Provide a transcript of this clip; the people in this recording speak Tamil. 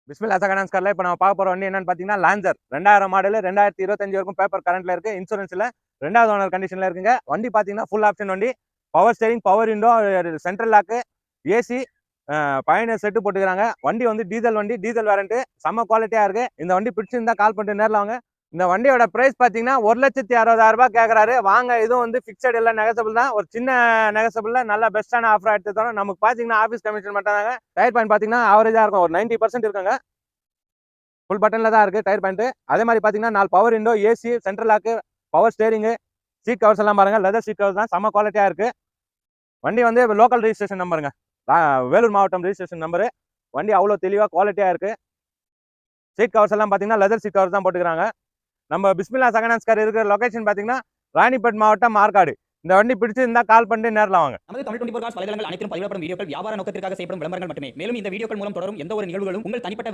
பிஸ்மில்லா செகண்ட் கார்ல இப்போ நம்ம பார்க்க போற வண்டி என்னன்னு பார்த்தீங்கன்னா லான்சர் 2000 மாடல் 2025 வரைக்கும் பேப்பர் கரண்ட்ல இருக்கு. இன்சூரன்ஸ்ல 2வது ஓனர் கண்டிஷன்ல இருக்குங்க. வண்டி பார்த்தீங்கன்னா ஃபுல் ஆப்ஷன் வண்டி. Power steering, power window, central lock, AC, பயண செட்டு போட்டுக்கிறாங்க. வண்டி வந்து டீசல் வண்டி, டீசல் வேரண்ட், செம்ம குவாலிட்டியா இருக்கு. இந்த வண்டி பிடிச்சிருந்தா கால் பண்ணிட்டு நேரில் வாங்க. இந்த வண்டியோட பிரைஸ் பார்த்தீங்கன்னா 1,60,000 கேட்கறாரு. வாங்க, இதுவும் வந்து பிக்சட் இல்லை, நெகசபிள் தான். ஒரு சின்ன நெகசபிள்ல நல்ல பெஸ்ட்டான ஆஃபர் எடுத்து தரோம். நமக்கு பார்த்தீங்கன்னா ஆஃபீஸ் கமிஷன் மட்டும் தாங்க. டயர் பாயிண்ட் பார்த்தீங்கன்னா ஆவரேஜா இருக்கும், ஒரு 90% இருக்குங்க. ஃபுல் பட்டன்ல தான் இருக்கு டயர் பாயிண்ட். அதே மாதிரி பார்த்தீங்கன்னா 4 power window, AC, central lock, power steering, seat covers எல்லாம் பாருங்க, லெதர் சீட் கவர்ஸ் தான், செம்ம குவாலிட்டியா இருக்கு. வண்டி வந்து லோக்கல் ரெஜிஸ்ட்ரேஷன் நம்பருங்க, வேலூர் மாவட்டம் ரெஜிஸ்ட்ரேஷன் நம்பரு. வண்டி அவ்வளோ தெளிவாக குவாலிட்டியா இருக்கு. சீட் கவர்ஸ் எல்லாம் பார்த்தீங்கன்னா லெதர் சீட் கவர்ஸ் தான் போட்டுக்கிறாங்க. நம்ம பிஸ்மில்லா செகண்ட் கார் இருக்கிற லொகேஷன் பார்த்தீங்கன்னா ராணிப்பேட் மாவட்டம், மார்க்காடு. இந்த வண்டி பிடிச்சிருந்தா கால் பண்ணி நேரில் வாங்க. நமது தமிழ் 24 காஸ் வலைதளங்கள் அனைத்தும் பதிவிடப்படும் வீடியோக்கள் வியாபார நோக்கத்திற்காக செய்யப்படும் விளம்பரங்கள் மட்டுமே. மேலும் இந்த வீடியோக்கள் மூலம் தொடரும் எந்த ஒரு நிகழ்வுகளும் உங்கள் தனிப்பட்ட